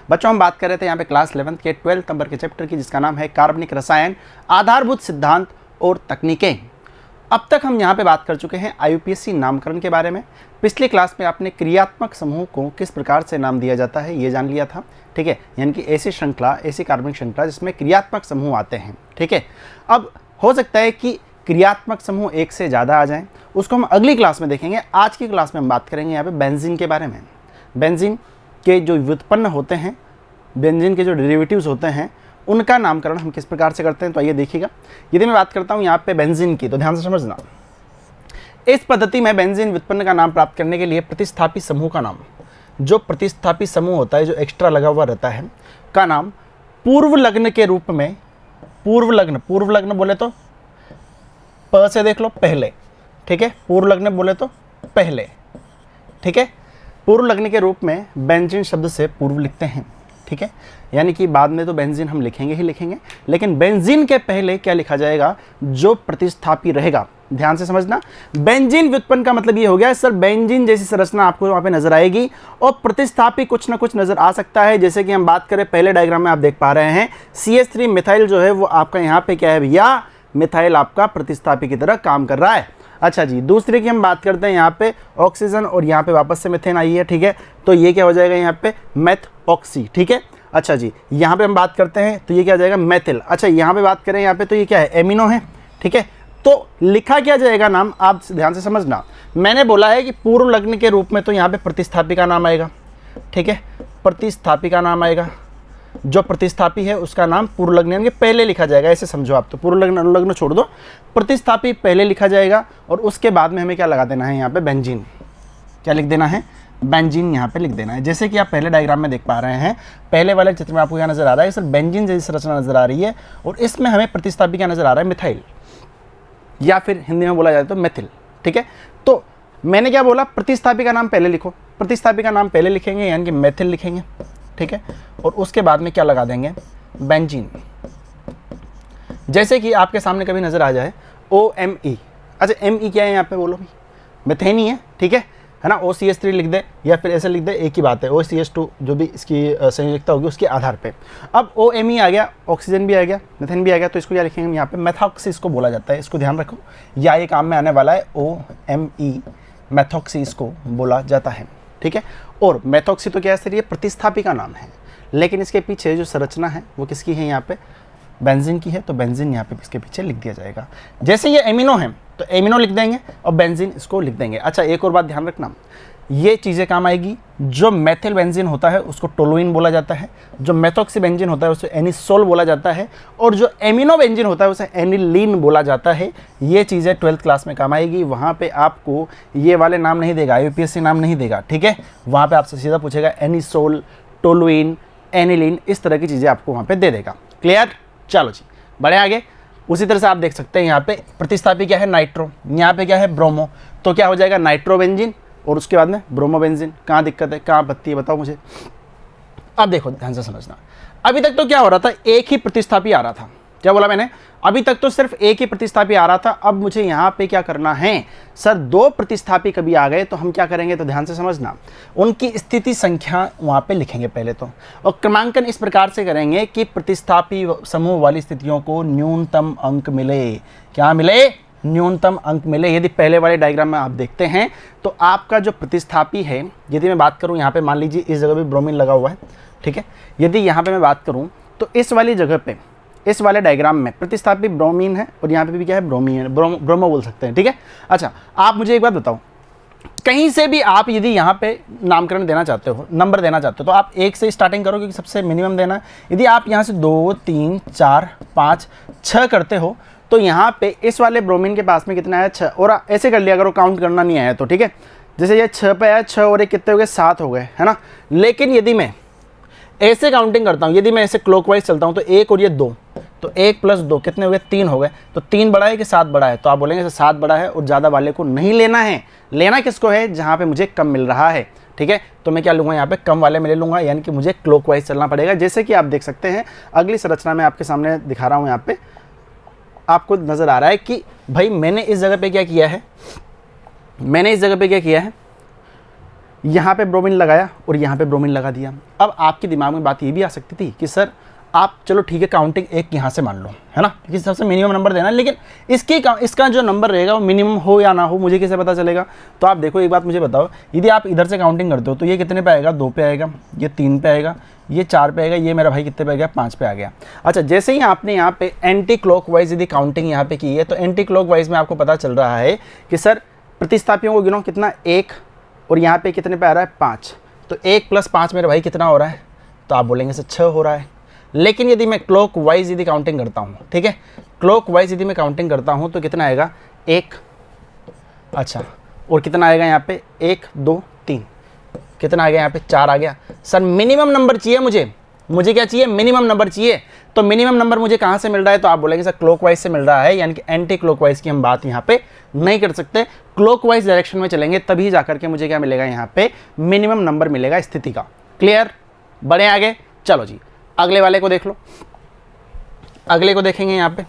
बच्चों हम बात कर रहे थे यहाँ पे क्लास 11th के 12th नंबर के चैप्टर की, जिसका नाम है कार्बनिक रसायन, आधारभूत सिद्धांत और तकनीकें। अब तक हम यहाँ पे बात कर चुके हैं IUPAC नामकरण के बारे में। पिछली क्लास में आपने क्रियात्मक समूह को किस प्रकार से नाम दिया जाता है ये जान लिया था, ठीक है, यानी कि ऐसी श्रृंखला, ऐसी कार्बनिक श्रृंखला जिसमें क्रियात्मक समूह आते हैं, ठीक है। अब हो सकता है कि क्रियात्मक समूह एक से ज़्यादा आ जाएं, उसको हम अगली क्लास में देखेंगे। आज की क्लास में हम बात करेंगे यहाँ पे बेंजीन के बारे में। बेंजीन के जो व्युत्पन्न होते हैं, बेंजीन के जो डेरिवेटिव्स होते हैं, उनका नामकरण हम किस प्रकार से करते हैं, तो आइए देखिएगा। यदि मैं बात करता हूँ यहाँ पे बेंजीन की, तो ध्यान से समझना। इस पद्धति में बेंजीन व्युत्पन्न का नाम प्राप्त करने के लिए प्रतिस्थापी समूह का नाम, जो प्रतिस्थापी समूह होता है, जो एक्स्ट्रा लगा हुआ रहता है, का नाम पूर्व लग्न के रूप में, पूर्व लग्न बोले तो प से देख लो पहले, ठीक है, पूर्व लग्न बोले तो पहले, ठीक है, पूर्व लग्न के रूप में बेंजीन शब्द से पूर्व लिखते हैं, ठीक है, यानी कि बाद में तो बेंजीन हम लिखेंगे ही लिखेंगे, लेकिन बेंजीन के पहले क्या लिखा जाएगा, जो प्रतिस्थापी रहेगा। ध्यान से समझना, बेंजीन व्युत्पन्न का मतलब ये हो गया सर, बेंजीन जैसी संरचना आपको वहाँ पे नजर आएगी और प्रतिस्थापी कुछ ना कुछ नजर आ सकता है। जैसे कि हम बात करें, पहले डायग्राम में आप देख पा रहे हैं CH3 मिथाइल जो है वो आपका यहाँ पे क्या है भैया, मिथाइल आपका प्रतिस्थापी की तरह काम कर रहा है। अच्छा जी, दूसरे की हम बात करते हैं, यहाँ पे ऑक्सीजन और यहाँ पे वापस से मीथेन आई है, ठीक है, तो ये क्या हो जाएगा यहाँ पे मेथऑक्सी, ठीक है। अच्छा जी, यहाँ पे हम बात करते हैं तो ये क्या हो जाएगा मेथिल। अच्छा, यहाँ पे बात करें यहाँ पे तो ये क्या है, एमिनो है, ठीक है। तो लिखा क्या जाएगा नाम, आप ध्यान से समझना। मैंने बोला है कि पूर्व लग्न के रूप में तो यहाँ पे प्रतिस्थापी का नाम आएगा, ठीक है, प्रतिस्थापी का नाम आएगा, जो प्रतिस्थापी है उसका नाम पूर्व लग्न यानी पहले लिखा जाएगा, ऐसे समझो आप। तो पूर्व लग्न अनुलग्न छोड़ दो, प्रतिस्थापी पहले लिखा जाएगा और उसके बाद में हमें क्या लगा देना है यहाँ पे, बेंजीन। क्या लिख देना है, बेंजीन यहाँ पे लिख देना है। जैसे कि आप पहले डायग्राम में देख पा रहे हैं, पहले वाले चित्र में आपको यहाँ नजर आ रहा है सर बेंजीन जैसी संरचना नजर आ रही है और इसमें हमें प्रतिस्थापी क्या नजर आ रहा है, मिथाइल, या फिर हिंदी में बोला जाए तो मेथिल, ठीक है। तो मैंने क्या बोला, प्रतिस्थापी का नाम पहले लिखो, प्रतिस्थापी का नाम पहले लिखेंगे यानी कि मेथिल लिखेंगे, ठीक है, और उसके बाद में क्या लगा देंगे, बेंजीन। जैसे कि आपके सामने कभी नजर आ जाए OMe। अच्छा, Me क्या है यहाँ पे बोलो, मेथेन ही है, ठीक है ना। OCH3 लिख दे या फिर ऐसे लिख दे, एक ही बात है, OCH2 जो भी इसकी संयोजकता होगी उसके आधार पे। अब OMe आ गया, ऑक्सीजन भी आ गया, मेथेन भी आ गया, तो इसको क्या लिखेंगे यहाँ पे, मेथॉक्सी इसको बोला जाता है, इसको ध्यान रखो, या ये काम में आने वाला है, OMe मेथॉक्सी इसको बोला जाता है, ठीक है। और मेथॉक्सी तो क्या है सर, ये प्रतिस्थापी का नाम है, लेकिन इसके पीछे जो संरचना है वो किसकी है, यहाँ पे बेंजीन की है, तो बेंजीन यहाँ पे इसके पीछे लिख दिया जाएगा। जैसे ये एमिनो है तो एमिनो लिख देंगे और बेंजीन इसको लिख देंगे। अच्छा, एक और बात ध्यान रखना, ये चीज़ें काम आएगी। जो मेथिल बेंजीन होता है उसको टोलुइन बोला जाता है, जो मेथॉक्सी बेंजीन होता है उसे एनिसोल बोला जाता है, और जो एमिनो बेंजीन होता है उसे एनिलीन बोला जाता है। ये चीज़ें 12th क्लास में काम आएगी। वहाँ पे आपको ये वाले नाम नहीं देगा, IUPAC नाम नहीं देगा, ठीक है। वहाँ पे आपसे सीधा पूछेगा एनिसोल, टोलुइन, एनिलीन, इस तरह की चीज़ें आपको वहाँ पे दे देगा। क्लियर, चलो जी बढ़े आगे। उसी तरह से आप देख सकते हैं यहाँ पे प्रतिस्थापी क्या है, नाइट्रो, यहाँ पे क्या है, ब्रोमो, तो क्या हो जाएगा, नाइट्रोबेंजीन और उसके बाद में ब्रोमोबेंजीन। कहाँ दिक्कत है, कहाँ आपत्ति है, बताओ मुझे। अब देखो ध्यान से समझना, अभी तक तो क्या हो रहा था, एक ही प्रतिस्थापी आ रहा था। क्या बोला मैंने, अभी तक तो सिर्फ एक ही प्रतिस्थापी आ रहा था। अब मुझे यहाँ पे क्या करना है सर, दो प्रतिस्थापी कभी आ गए तो हम क्या करेंगे, तो ध्यान से समझना, उनकी स्थिति संख्या वहाँ पे लिखेंगे पहले तो, और क्रमांकन इस प्रकार से करेंगे कि प्रतिस्थापी समूह वाली स्थितियों को न्यूनतम अंक मिले। क्या मिले, न्यूनतम अंक मिले। यदि पहले वाले डायग्राम में आप देखते हैं तो आपका जो प्रतिस्थापी है, यदि मैं बात करूँ यहाँ पे, मान लीजिए इस जगह भी ब्रोमीन लगा हुआ है, ठीक है। यदि यहाँ पे मैं बात करूँ तो इस वाली जगह पे, इस वाले डायग्राम में प्रतिस्थापी ब्रोमीन है और यहाँ पे भी क्या है, ब्रोमीन, ब्रोमो बोल सकते हैं, ठीक है। अच्छा, आप मुझे एक बात बताओ, कहीं से भी आप यदि यहाँ पे नामकरण देना चाहते हो, नंबर देना चाहते हो, तो आप 1 से स्टार्टिंग करो क्योंकि सबसे मिनिमम देना है। यदि आप यहाँ से 2, 3, 4, 5, 6 करते हो तो यहाँ पे इस वाले ब्रोमीन के पास में कितना है, 6, और ऐसे कर लिया करो, काउंट करना नहीं आया तो, ठीक है। जैसे ये 6 पे आया, 6 और 1 कितने हो गए, 7 हो गए, है ना। लेकिन यदि मैं ऐसे काउंटिंग करता हूँ, यदि मैं ऐसे क्लॉकवाइज चलता हूँ, तो 1 और ये 2, तो 1 + 2 कितने हो गए, 3 हो गए। तो 3 बड़ा है कि 7 बड़ा है, तो आप बोलेंगे 7 बड़ा है और ज़्यादा वाले को नहीं लेना है। लेना किसको है, जहाँ पे मुझे कम मिल रहा है, ठीक है। तो मैं क्या लूँगा, यहाँ पे कम वाले में ले लूँगा, यानी कि मुझे क्लॉकवाइज चलना पड़ेगा। जैसे कि आप देख सकते हैं अगली संरचना में आपके सामने दिखा रहा हूँ, यहाँ पे आपको नज़र आ रहा है कि भाई मैंने इस जगह पे क्या किया है, मैंने इस जगह पे क्या किया है, यहाँ पे ब्रोमीन लगाया और यहाँ पे ब्रोमीन लगा दिया। अब आपके दिमाग में बात ये भी आ सकती थी कि सर आप चलो ठीक है काउंटिंग एक यहाँ से मान लो, है ना, क्योंकि सबसे मिनिमम नंबर देना है, लेकिन इसका जो नंबर रहेगा वो मिनिमम हो या ना हो मुझे कैसे पता चलेगा। तो आप देखो एक बात मुझे बताओ, यदि आप इधर से काउंटिंग करते हो तो ये कितने पे आएगा, 2 पे आएगा, ये 3 पे आएगा, ये 4 पे आएगा, ये मेरा भाई कितने पे आ गया, 5 पे आ गया। अच्छा, जैसे ही आपने यहाँ पे एंटी क्लॉकवाइज यदि काउंटिंग यहाँ पे की है तो एंटी क्लॉकवाइज में आपको पता चल रहा है कि सर प्रतिस्थापियों को गिनो कितना, 1, और यहाँ पे कितने पे आ रहा है, 5। तो 1 + 5 मेरे भाई कितना हो रहा है, तो आप बोलेंगे सर 6 हो रहा है। लेकिन यदि मैं क्लॉक वाइज यदि काउंटिंग करता हूँ, ठीक है, क्लॉक वाइज यदि मैं काउंटिंग करता हूँ तो कितना आएगा, 1, अच्छा, और कितना आएगा यहाँ पे, 1 2 3, कितना आ गया यहाँ पे, 4 आ गया। सर मिनिमम नंबर चाहिए मुझे क्या चाहिए, मिनिमम नंबर चाहिए। तो मिनिमम नंबर मुझे कहाँ से मिल रहा है, तो आप बोलेंगे सर क्लॉकवाइज से मिल रहा है, यानी कि एंटी क्लॉकवाइज की हम बात यहाँ पे नहीं कर सकते। क्लॉकवाइज डायरेक्शन में चलेंगे तभी जाकर के मुझे क्या मिलेगा, यहाँ पे मिनिमम नंबर मिलेगा स्थिति का। क्लियर, बढ़े आगे, चलो जी अगले वाले को देख लो, अगले को देखेंगे यहाँ पे,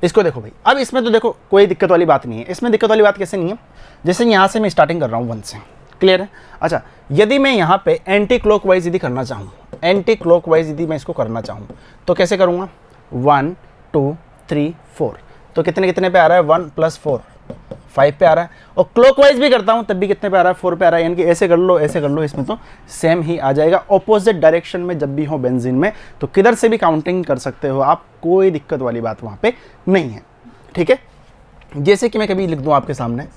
इसको देखो भाई। अब इसमें तो देखो कोई दिक्कत वाली बात नहीं है, इसमें दिक्कत वाली बात कैसे नहीं है, जैसे यहाँ से मैं स्टार्टिंग कर रहा हूँ 1 से, क्लियर है। अच्छा, यदि मैं यहाँ पे एंटी क्लॉकवाइज यदि करना चाहूँ, एंटी क्लॉकवाइज यदि मैं इसको करना चाहूँ तो कैसे करूँगा, 1 2 3 4, तो कितने कितने पे आ रहा है, 1 + 4 5 पे आ रहा है। और क्लॉकवाइज भी करता हूँ तब भी कितने पे आ रहा है, 4 पे आ रहा है, यानी कि ऐसे कर लो, इसमें तो सेम ही आ जाएगा। ऑपोजिट डायरेक्शन में जब भी हो बेंजीन में तो किधर से भी काउंटिंग कर सकते हो आप, कोई दिक्कत वाली बात वहाँ पे नहीं है, ठीक है। जैसे कि मैं कभी लिख दूँ आपके सामने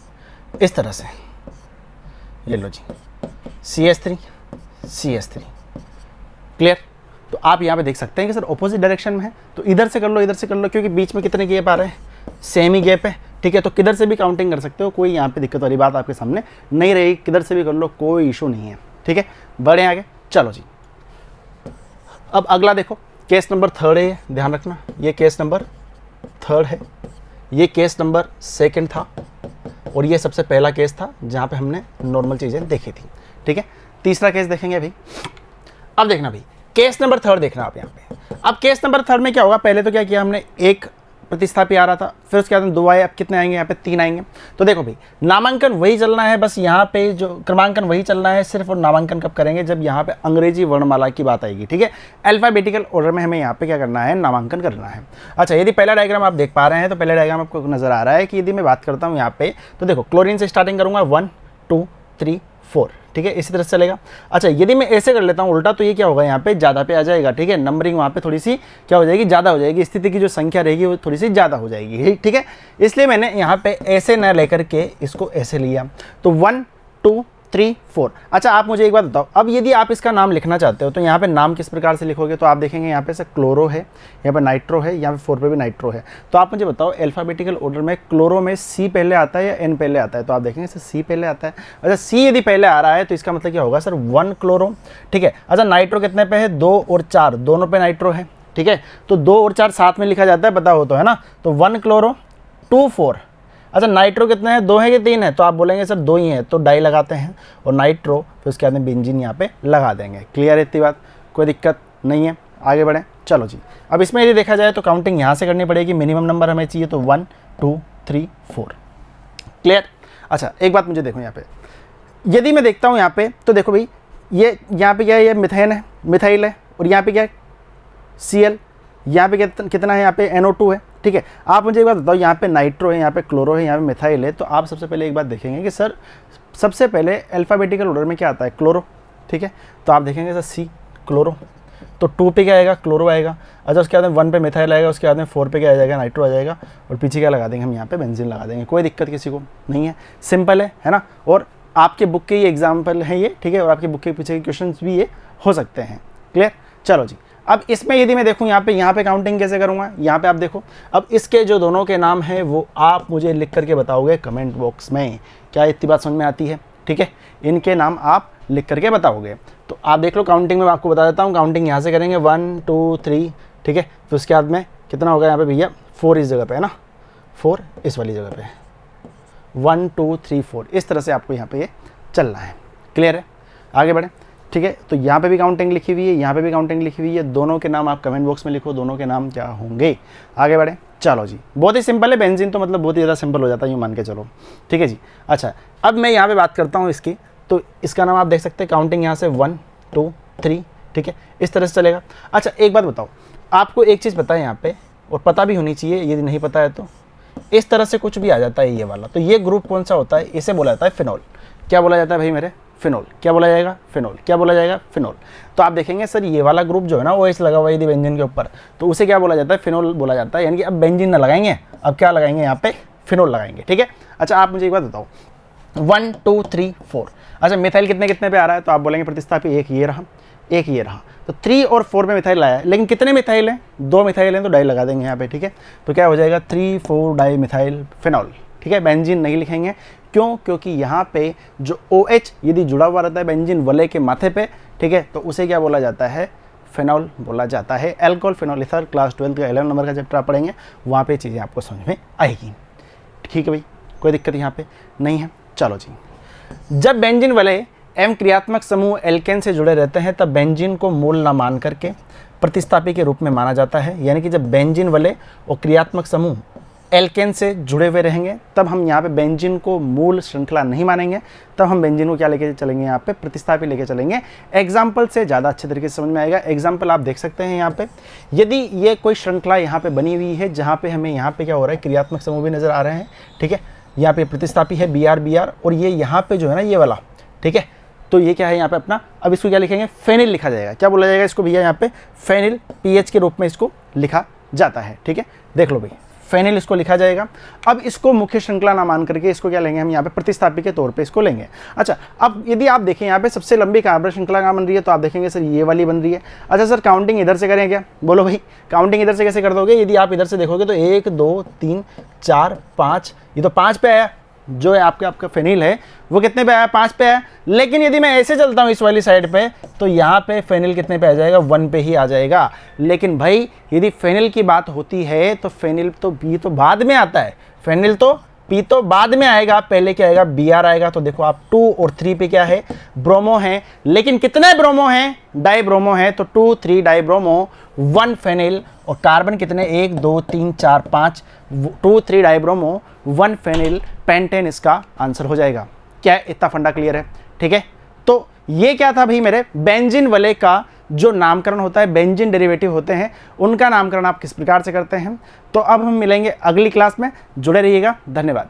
इस तरह से, ये लो जी CH3 CH3, क्लियर। तो आप यहाँ पे देख सकते हैं कि सर ऑपोजिट डायरेक्शन में है, तो इधर से कर लो, क्योंकि बीच में कितने गैप आ रहे हैं, सेम ही गैप है, ठीक है। तो किधर से भी काउंटिंग कर सकते हो, कोई यहाँ पे दिक्कत वाली बात आपके सामने नहीं रहेगी, किधर से भी कर लो, कोई इशू नहीं है, ठीक है। बढ़े आगे, चलो जी। अब अगला देखो, केस नंबर 3 है, ध्यान रखना, ये केस नंबर 3 है, ये केस नंबर 2 था, और ये सबसे पहला केस था जहाँ पे हमने नॉर्मल चीज़ें देखी थी, ठीक है। तीसरा केस देखेंगे अभी। अब देखना भाई, केस नंबर 3 देखना आप यहाँ पे। अब केस नंबर 3 में क्या होगा, पहले तो क्या किया हमने, 1 प्रतिस्थापी आ रहा था, फिर उसके बाद 2 आए, अब कितने आएंगे, यहाँ पे 3 आएंगे। तो देखो भाई, नामांकन वही चलना है, बस यहाँ पे जो क्रमांकन वही चलना है सिर्फ, और नामांकन कब करेंगे, जब यहाँ पे अंग्रेजी वर्णमाला की बात आएगी, ठीक है। अल्फाबेटिकल ऑर्डर में हमें यहाँ पे क्या करना है, नामांकन करना है। अच्छा, यदि पहला डायग्राम आप देख पा रहे हैं तो पहला डायग्राम आपको नजर आ रहा है कि यदि मैं बात करता हूँ यहाँ पे, तो देखो क्लोरीन से स्टार्टिंग करूँगा, 1 2 3 4, ठीक है, इसी तरह से चलेगा। अच्छा, यदि मैं ऐसे कर लेता हूँ उल्टा, तो ये क्या होगा, यहाँ पे ज़्यादा पे आ जाएगा, ठीक है, नंबरिंग वहाँ पे थोड़ी सी क्या हो जाएगी, ज़्यादा हो जाएगी, स्थिति की जो संख्या रहेगी वो थोड़ी सी ज़्यादा हो जाएगी, ठीक है। इसलिए मैंने यहाँ पे ऐसे न लेकर के इसको ऐसे लिया, तो 1 2 3 4। अच्छा, आप मुझे एक बात बताओ, अब यदि आप इसका नाम लिखना चाहते हो तो यहाँ पे नाम किस प्रकार से लिखोगे, तो आप देखेंगे यहाँ पे से क्लोरो है, यहाँ पे नाइट्रो है, यहाँ पे 4 पे भी नाइट्रो है। तो आप मुझे बताओ अल्फाबेटिकल ऑर्डर में क्लोरो में C पहले आता है या N पहले आता है, तो आप देखेंगे सर C पहले आता है। अच्छा, C यदि पहले आ रहा है तो इसका मतलब क्या होगा सर, 1 क्लोरो, ठीक है। अच्छा, नाइट्रो कितने पे है, 2 और 4 दोनों पे नाइट्रो है, ठीक है। तो 2 और 4 साथ में लिखा जाता है, पता हो तो, है ना। तो 1 क्लोरो 2 4। अच्छा, नाइट्रो कितने हैं, 2 है कि 3 है, तो आप बोलेंगे सर 2 ही है, तो डाई लगाते हैं और नाइट्रो, फिर उसके बाद में बेंजीन यहाँ पे लगा देंगे। क्लियर है इतनी बात, कोई दिक्कत नहीं है, आगे बढ़ें, चलो जी। अब इसमें यदि देखा जाए तो काउंटिंग यहाँ से करनी पड़ेगी, मिनिमम नंबर हमें चाहिए, तो 1 2 3 4, क्लियर। अच्छा, एक बात मुझे देखो यहाँ पे, यदि मैं देखता हूँ यहाँ पे, तो देखो भाई, ये यहाँ पे क्या है, ये मिथेन है, मिथाइल है, और यहाँ पे क्या है, Cl, यहाँ पे कितना है, यहाँ पे NO2 है, ठीक है। आप मुझे एक बात बताओ, यहाँ पे नाइट्रो है, यहाँ पे क्लोरो है, यहाँ पे मिथाइल है, तो आप सबसे पहले एक बात देखेंगे कि सर सबसे पहले अल्फाबेटिकल ऑर्डर में क्या आता है, क्लोरो, ठीक है। तो आप देखेंगे सर C क्लोरो, तो 2 पे क्या आएगा, क्लोरो आएगा। अच्छा, उसके बाद में 1 पे मिथाइल आएगा, उसके बाद में 4 पे क्या आ जाएगा, नाइट्रो आ जाएगा, और पीछे क्या लगा देंगे हम, यहाँ पे बेंजीन लगा देंगे। कोई दिक्कत किसी को नहीं है, सिंपल है ना। और आपके बुक के ये एग्जाम्पल है ये, ठीक है, और आपके बुक के पीछे के क्वेश्चन भी ये हो सकते हैं, क्लियर। चलो जी, अब इसमें यदि मैं देखूँ यहाँ पे काउंटिंग कैसे करूँगा, यहाँ पे आप देखो, अब इसके जो दोनों के नाम हैं वो आप मुझे लिख करके बताओगे कमेंट बॉक्स में। क्या इतनी बात समझ में आती है, ठीक है, इनके नाम आप लिख करके बताओगे। तो आप देख लो, काउंटिंग में मैं आपको बता देता हूँ, काउंटिंग यहाँ से करेंगे 1 2 3, ठीक है। फिर उसके बाद में कितना होगा यहाँ पे भैया, 4 इस जगह पे है ना, 4 इस वाली जगह पे, 1 2 3 4, इस तरह से आपको यहाँ पे ये चलना है। क्लियर है, आगे बढ़े, ठीक है। तो यहाँ पे भी काउंटिंग लिखी हुई है, यहाँ पे भी काउंटिंग लिखी हुई है, दोनों के नाम आप कमेंट बॉक्स में लिखो, दोनों के नाम क्या होंगे। आगे बढ़े, चलो जी, बहुत ही सिंपल है, बेंजीन तो मतलब बहुत ही ज़्यादा सिंपल हो जाता है, यूँ मान के चलो, ठीक है जी। अच्छा, अब मैं यहाँ पे बात करता हूँ इसकी, तो इसका नाम आप देख सकते हैं, काउंटिंग यहाँ से 1 2 3, ठीक है, इस तरह से चलेगा। अच्छा एक बात बताओ, आपको एक चीज़ पता है यहाँ पे, और पता भी होनी चाहिए, यदि नहीं पता है तो इस तरह से कुछ भी आ जाता है ये वाला, तो ये ग्रुप कौन सा होता है, इसे बोला जाता है फिनोल। क्या बोला जाता है भाई मेरे, फिनोल। क्या बोला जाएगा, फिनोल। क्या बोला जाएगा, फिनोल। तो आप देखेंगे सर ये वाला ग्रुप जो है ना OH लगा हुआ है यदि बेंजीन के ऊपर, तो उसे क्या बोला जाता है, फिनोल बोला जाता है। यानी कि अब बेंजीन ना लगाएंगे, अब क्या लगाएंगे यहाँ पे, फिनोल लगाएंगे, ठीक है। अच्छा आप मुझे एक बात बताओ, 1 2 3 4, अच्छा मिथाइल कितने कितने पे आ रहा है, तो आप बोलेंगे प्रतिस्थापी एक ये रहा, एक ये रहा, तो 3 और 4 में मिथाइल आया है, लेकिन कितने मिथाइल हैं, 2 मिथाइल हैं, तो डाई लगा देंगे यहाँ पे, ठीक है। तो क्या हो जाएगा 3 4 डाई मिथाइल फिनॉल, ठीक है। बेंजीन नहीं लिखेंगे, क्यों, क्योंकि यहाँ पे जो OH यदि जुड़ा हुआ रहता है बेंजीन वलय के माथे पे, ठीक है, तो उसे क्या बोला जाता है, फिनॉल बोला जाता है। एल्कोहल फिनॉल ईथर, क्लास 12 का 11 नंबर का चैप्टर आप पढ़ेंगे, वहाँ पे चीज़ें आपको समझ में आएगी, ठीक है भाई, कोई दिक्कत यहाँ पे नहीं है। चलो जी, जब बेंजीन वलय एवं क्रियात्मक समूह एल्केन से जुड़े रहते हैं तब बेंजीन को मूल न मान करके प्रतिस्थापी के रूप में माना जाता है। यानी कि जब बेंजीन वलय और क्रियात्मक समूह एल्केन से जुड़े हुए रहेंगे तब हम यहाँ पे बेंजीन को मूल श्रृंखला नहीं मानेंगे, तब हम बेंजीन को क्या लेके चलेंगे, यहाँ पे प्रतिस्थापी लेके चलेंगे। एग्जाम्पल से ज़्यादा अच्छे तरीके से समझ में आएगा। एग्जाम्पल आप देख सकते हैं यहाँ पे, यदि ये कोई श्रृंखला यहाँ पे बनी हुई है जहाँ पे हमें यहाँ पे क्या हो रहा है, क्रियात्मक समूह भी नजर आ रहे हैं, ठीक है, यहाँ पे प्रतिस्थापी है BR और ये यहाँ पे जो है ना ये वाला, ठीक है, तो ये क्या है यहाँ पे अपना, अब इसको क्या लिखेंगे, फेनिल लिखा जाएगा। क्या बोला जाएगा इसको भैया, यहाँ पे फेनिल PH के रूप में इसको लिखा जाता है, ठीक है, देख लो भाई, फेनिल इसको लिखा जाएगा। अब इसको मुख्य श्रृंखला ना मान करके इसको क्या लेंगे हम, यहाँ पे प्रतिस्थापी के तौर पे इसको लेंगे। अच्छा अब यदि आप देखें यहाँ पे सबसे लंबी कार्बन श्रृंखला कहाँ बन रही है, तो आप देखेंगे सर ये वाली बन रही है। अच्छा सर काउंटिंग इधर से करें क्या, बोलो भाई, काउंटिंग इधर से कैसे कर दोगे, यदि आप इधर से देखोगे तो 1 2 3 4 5, ये तो 5 पे आया, जो है आपका फेनिल है वो कितने पे आया, 5 पे आया। लेकिन यदि मैं ऐसे चलता हूँ इस वाली साइड पे, तो यहाँ पे फेनिल कितने पे आ जाएगा, 1 पे ही आ जाएगा। लेकिन भाई यदि फेनिल की बात होती है तो फेनिल तो B तो बाद में आता है, फेनिल तो P तो बाद में आएगा, पहले क्या आएगा, BR आएगा। तो देखो आप 2 और 3 पे क्या है, ब्रोमो है, लेकिन कितने ब्रोमो हैं, डाई ब्रोमो है, तो 2 3 डाई ब्रोमो 1 फेनिल, और कार्बन कितने 1 2 3 4 5, 2 3 डाई ब्रोमो 1 फेनिल, पेंटेन इसका आंसर हो जाएगा। क्या है, इतना फंडा क्लियर है, ठीक है। तो ये क्या था भाई मेरे, बेंजीन वलय का जो नामकरण होता है, बेंजीन डेरिवेटिव होते हैं उनका नामकरण आप किस प्रकार से करते हैं। तो अब हम मिलेंगे अगली क्लास में, जुड़े रहिएगा, धन्यवाद।